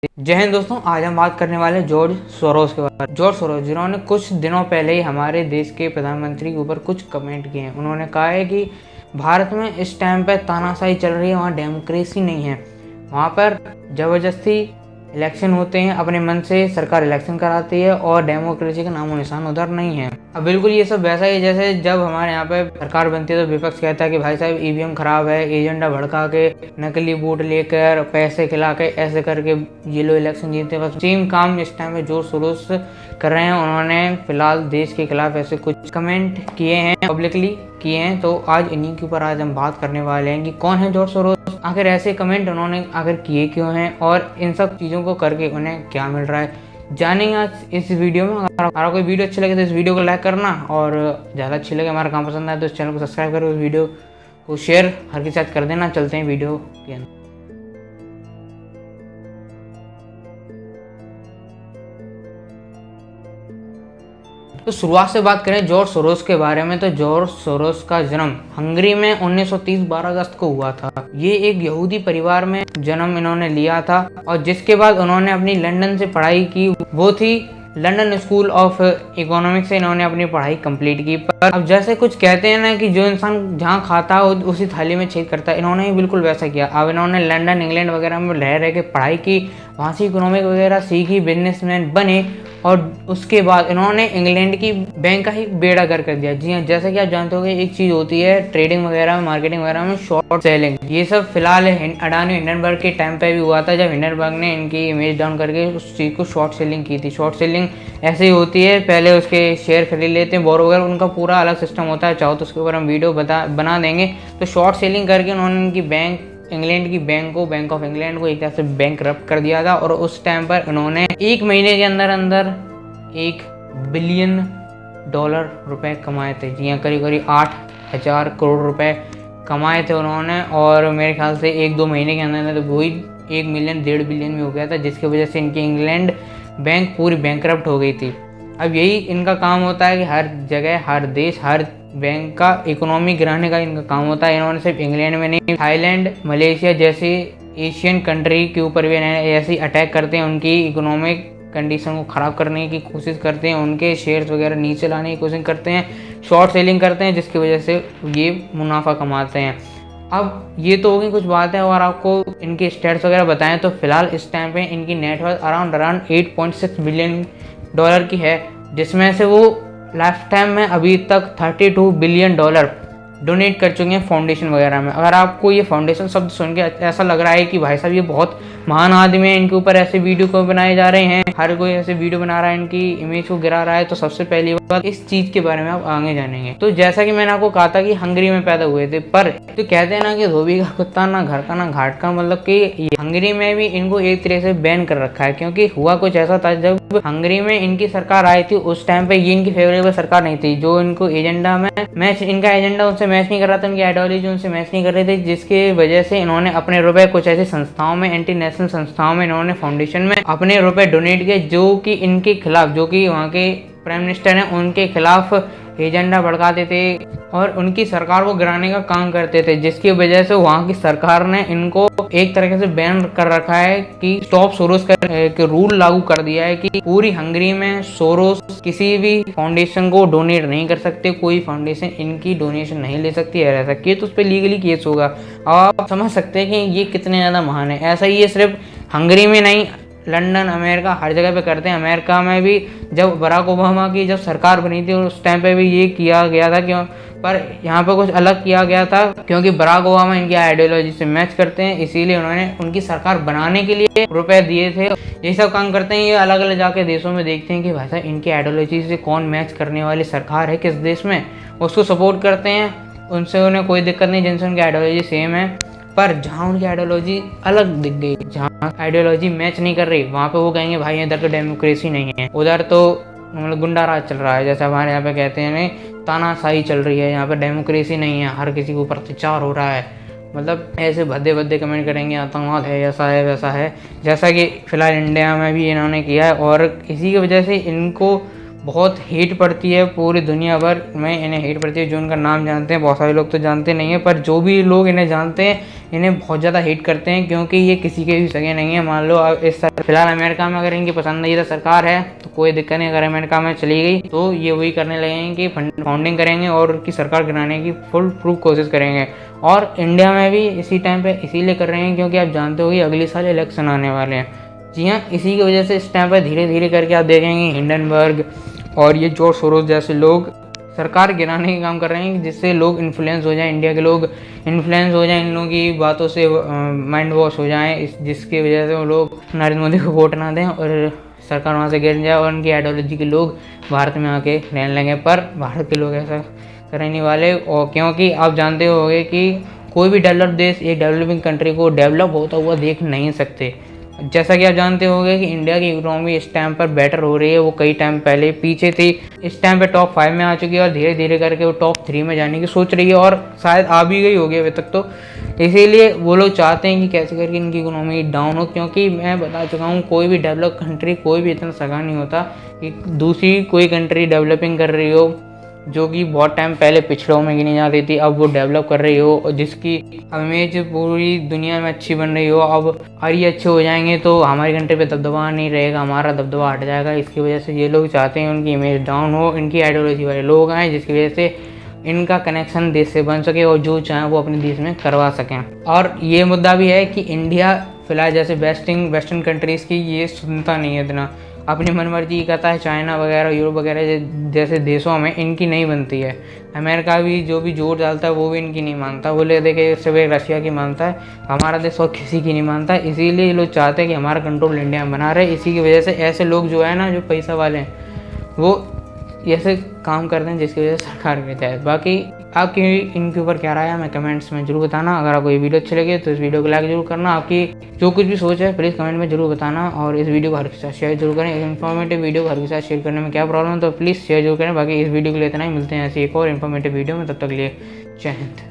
जय हिंद दोस्तों, आज हम बात करने वाले हैं जॉर्ज सोरोस के बारे में। जॉर्ज सोरोस जिन्होंने कुछ दिनों पहले ही हमारे देश के प्रधानमंत्री के ऊपर कुछ कमेंट किए हैं। उन्होंने कहा है कि भारत में इस टाइम पर तानाशाही चल रही है, वहाँ डेमोक्रेसी नहीं है, वहाँ पर ज़बरदस्ती इलेक्शन होते हैं, अपने मन से सरकार इलेक्शन कराती है और डेमोक्रेसी का नामो निशान उधर नहीं है। अब बिल्कुल ये सब वैसा ही जैसे जब हमारे यहाँ पे सरकार बनती है तो विपक्ष कहता है कि भाई साहब ईवीएम खराब है, एजेंडा भड़का के नकली वोट लेकर पैसे खिला के ऐसे करके ये लोग इलेक्शन जीतते हैं। बस सेम काम इस टाइम पे जोर शोर से कर रहे हैं। उन्होंने फिलहाल देश के खिलाफ ऐसे कुछ कमेंट किए हैं, पब्लिकली किए हैं। तो आज इन्हीं के ऊपर आज हम बात करने वाले हैं कि कौन है जॉर्ज सोरोस, आखिर ऐसे कमेंट उन्होंने आखिर किए क्यों हैं और इन सब चीज़ों को करके उन्हें क्या मिल रहा है, जानेंगे आज इस वीडियो में। अगर हमारा कोई वीडियो अच्छी लगे तो इस वीडियो को लाइक करना, और ज़्यादा अच्छी लगे, हमारा काम पसंद आए तो इस चैनल को सब्सक्राइब करो, इस वीडियो को शेयर हर के साथ कर देना। चलते हैं वीडियो के अंदर। तो शुरुआत से बात करें जॉर्ज सोरोस के बारे में, तो जॉर्ज सोरोस का जन्म हंगरी में 1930 12 अगस्त को हुआ था। ये एक यहूदी परिवार में जन्म इन्होंने लिया था और जिसके बाद उन्होंने अपनी लंदन से पढ़ाई की, वो थी लंदन स्कूल ऑफ इकोनॉमिक्स से इन्होंने अपनी पढ़ाई कंप्लीट की। पर अब जैसे कुछ कहते हैं ना कि जो इंसान जहाँ खाता है उसी थाली में छेद करता है, इन्होंने भी बिल्कुल वैसा किया। अब इन्होंने लंदन इंग्लैंड वगैरह में रह के पढ़ाई की, वहाँ से इकोनॉमिक वगैरह सीखी, बिजनेसमैन बने और उसके बाद इन्होंने इंग्लैंड की बैंक का ही बेड़ा गर्क कर दिया। जी हाँ, जैसे कि आप जानते हो एक चीज़ होती है ट्रेडिंग वगैरह में, मार्केटिंग वगैरह में, शॉर्ट सेलिंग। ये सब फिलहाल अडानी हिंडनबर्ग के टाइम पे भी हुआ था, जब हिंडनबर्ग ने इनकी इमेज डाउन करके उस चीज़ को शॉर्ट सेलिंग की थी। शॉर्ट सेलिंग ऐसे ही होती है, पहले उसके शेयर खरीद लेते हैं, बोरो वगैरह, उनका पूरा अलग सिस्टम होता है। चाहो तो उसके ऊपर हम वीडियो बना देंगे। तो शॉर्ट सेलिंग करके उन्होंने उनकी बैंक, इंग्लैंड की बैंक को, बैंक ऑफ इंग्लैंड को एक तरह से बैंकरप्ट कर दिया था। और उस टाइम पर उन्होंने एक महीने के अंदर अंदर $1 बिलियन रुपए कमाए थे। जी हाँ, करीब करीब 8,000 करोड़ रुपए कमाए थे उन्होंने। और मेरे ख्याल से 1-2 महीने के अंदर तो वही 1 मिलियन 1.5 बिलियन में हो गया था, जिसकी वजह से इनकी इंग्लैंड बैंक पूरी बैंकरप्ट हो गई थी। अब यही इनका काम होता है कि हर जगह, हर देश, हर बैंक का इकोनॉमी गिराने का इनका काम होता है। इन्होंने सिर्फ इंग्लैंड में नहीं, थाईलैंड, मलेशिया जैसे एशियन कंट्री के ऊपर भी ऐसे अटैक करते हैं, उनकी इकोनॉमिक कंडीशन को ख़राब करने की कोशिश करते हैं, उनके शेयर्स वगैरह नीचे लाने की कोशिश करते हैं, शॉर्ट सेलिंग करते हैं, जिसकी वजह से ये मुनाफा कमाते हैं। अब ये तो होगी कुछ बात है, और आपको इनके स्टेट्स वगैरह बताएं तो फिलहाल इस टाइम पे इनकी नेटवर्थ अराउंड $8.6 बिलियन की है, जिसमें से वो लाइफ टाइम में अभी तक $32 बिलियन डोनेट कर चुके हैं फाउंडेशन वगैरह में। अगर आपको ये फाउंडेशन शब्द सुन के ऐसा लग रहा है कि भाई साहब ये बहुत महान आदमी है, इनके ऊपर ऐसे वीडियो को बनाए जा रहे हैं, हर कोई ऐसे वीडियो बना रहा है, इनकी इमेज को गिरा रहा है, तो सबसे पहली बात इस चीज़ के बारे में आप आगे जानेंगे। तो जैसा कि मैंने आपको कहा था कि हंगरी में पैदा हुए थे, पर तो कहते हैं ना कि धोबी का कुत्ता ना घर का ना घाट का, मतलब कि हंगरी में भी इनको एक तरह से बैन कर रखा है। क्योंकि हुआ कुछ ऐसा था, जब हंगरी में इनकी सरकार आई थी उस टाइम पे ये इनकी फेवरेबल सरकार नहीं थी, जो इनको एजेंडा में मैच, इनका एजेंडा उनसे मैच नहीं कर रहा था, इनकी आइडियोलॉजी उनसे मैच नहीं कर रही थी, जिसकी वजह से इन्होंने अपने रुपए कुछ ऐसी संस्थाओं में, एंटी नेशनल संस्थाओं में, इन्होंने फाउंडेशन में अपने रुपए डोनेट किए, जो कि इनके खिलाफ, जो कि वहाँ के प्राइम मिनिस्टर हैं उनके खिलाफ एजेंडा भड़काते थे और उनकी सरकार को गिराने का काम करते थे, जिसकी वजह से वहाँ की सरकार ने इनको एक तरीके से बैन कर रखा है कि स्टॉप सोरोस का रूल लागू कर दिया है कि पूरी हंगरी में सोरोस किसी भी फाउंडेशन को डोनेट नहीं कर सकते, कोई फाउंडेशन इनकी डोनेशन नहीं ले सकती है, रह सकती है, तो उस पर लीगली केस होगा। आप समझ सकते हैं कि ये कितने ज़्यादा महान है। ऐसा ही ये सिर्फ हंगरी में नहीं, लंदन, अमेरिका, हर जगह पे करते हैं। अमेरिका में भी जब बराक ओबामा की जब सरकार बनी थी उस टाइम पे भी ये किया गया था, क्यों, पर यहाँ पे कुछ अलग किया गया था, क्योंकि बराक ओबामा इनकी आइडियोलॉजी से मैच करते हैं, इसीलिए उन्होंने उनकी सरकार बनाने के लिए रुपए दिए थे। ये सब काम करते हैं, ये अलग अलग जाके देशों में देखते हैं कि भाई साहब इनकी आइडियोलॉजी से कौन मैच करने वाली सरकार है किस देश में, उसको सपोर्ट करते हैं, उनसे उन्हें कोई दिक्कत नहीं जिनसे उनकी आइडियोलॉजी सेम है। पर जहाँ उनकी आइडियोलॉजी अलग दिख गई, जहाँ आइडियोलॉजी मैच नहीं कर रही, वहाँ पे वो कहेंगे भाई इधर तो डेमोक्रेसी नहीं है, उधर तो मतलब गुंडा राज चल रहा है, जैसे हमारे यहाँ पे कहते हैं तानाशाही चल रही है, यहाँ पे डेमोक्रेसी नहीं है, हर किसी के ऊपर अत्याचार हो रहा है। मतलब ऐसे भद्दे भद्दे कमेंट करेंगे, आतंकवाद है, ऐसा है वैसा है, जैसा कि फिलहाल इंडिया में भी इन्होंने किया है। और इसी की वजह से इनको बहुत हेट पड़ती है, पूरी दुनिया भर में इन्हें हेट पड़ती है। जो उनका नाम जानते हैं, बहुत सारे लोग तो जानते नहीं हैं, पर जो भी लोग इन्हें जानते हैं इन्हें बहुत ज़्यादा हेट करते हैं, क्योंकि ये किसी के भी सगे नहीं है। मान लो अब फिलहाल अमेरिका में अगर इनकी पसंदीदा सरकार है तो कोई दिक्कत नहीं, अगर अमेरिका में चली गई तो ये वही करने लगेंगे कि फाउंडिंग करेंगे और उनकी सरकार गिराने की फुल प्रूफ कोशिश करेंगे। और इंडिया में भी इसी टाइम पे इसीलिए कर रहे हैं क्योंकि आप जानते हो कि अगले साल इलेक्शन आने वाले हैं। जी हाँ, इसी की वजह से इस टाइम पर धीरे धीरे करके आप देखेंगे हिंडनबर्ग और ये जॉर्ज सोरोस जैसे लोग सरकार गिराने का काम कर रहे हैं, जिससे लोग इन्फ्लुएंस हो जाएं, इंडिया के लोग इन्फ्लुएंस हो जाएं इन लोगों की बातों से, माइंड वॉश हो जाएं, जिसकी वजह से वो लोग नरेंद्र मोदी को वोट ना दें और सरकार वहाँ से गिर जाए और उनकी आइडियोलॉजी के लोग भारत में आके रहने लगे। पर भारत के लोग ऐसा करने नहीं वाले, और क्योंकि आप जानते होंगे कि कोई भी डेवलप देश एक डेवलपिंग कंट्री को डेवलप होता हुआ देख नहीं सकते। जैसा कि आप जानते होंगे कि इंडिया की इकोनॉमी इस टाइम पर बेटर हो रही है, वो कई टाइम पहले पीछे थी, इस टाइम पे टॉप 5 में आ चुकी है और धीरे धीरे करके वो टॉप 3 में जाने की सोच रही है और शायद आ भी गई होगी अभी तक। तो इसीलिए वो लोग चाहते हैं कि कैसे करके इनकी इकोनॉमी डाउन हो, क्योंकि मैं बता चुका हूँ कोई भी डेवलप कंट्री कोई भी इतना सगा नहीं होता कि दूसरी कोई कंट्री डेवलपिंग कर रही हो जो कि बहुत टाइम पहले पिछड़ों में गिनी जाती थी, अब वो डेवलप कर रही हो और जिसकी इमेज पूरी दुनिया में अच्छी बन रही हो। अब और ये अच्छे हो जाएंगे तो हमारी कंट्री पे दबदबा नहीं रहेगा, हमारा दबदबा हट जाएगा। इसकी वजह से ये लोग चाहते हैं उनकी इमेज डाउन हो, इनकी आइडियोलॉजी वाले लोग आएँ जिसकी वजह से इनका कनेक्शन देश से बन सके और जो चाहें वो अपने देश में करवा सकें। और ये मुद्दा भी है कि इंडिया फिलहाल जैसे वेस्टर्न कंट्रीज़ की ये सुनता नहीं है इतना, अपनी मनमर्जी करता है। चाइना वगैरह यूरोप वगैरह जैसे देशों में इनकी नहीं बनती है। अमेरिका भी जो भी जोर डालता है वो भी इनकी नहीं मानता, बोले देखे सिर्फ एक रशिया की मानता है, हमारा देश और किसी की नहीं मानता। इसीलिए ये लोग चाहते हैं कि हमारा कंट्रोल इंडिया में बना रहे। इसी की वजह से ऐसे लोग जो है ना, जो पैसा वाले हैं, वो ऐसे काम करते हैं जिसकी वजह से सरकार गिर जाए। बाकी आपकी इनके ऊपर क्या राय है हमें कमेंट्स में जरूर बताना। अगर आपको ये वीडियो अच्छी लगे तो इस वीडियो को लाइक जरूर करना। आपकी जो कुछ भी सोच है प्लीज़ कमेंट में जरूर बताना और इस वीडियो को हर के साथ शेयर जरूर करें। एक इन्फॉर्मेटिव वीडियो को हर के साथ शेयर करने में क्या प्रॉब्लम है तो प्लीज़ शेयर जरूर करें। बाकी इस वीडियो के लिए इतना ही, मिलते हैं ऐसी एक और इन्फॉर्मेटिव वीडियो में, तब तक लिए जय हिंद।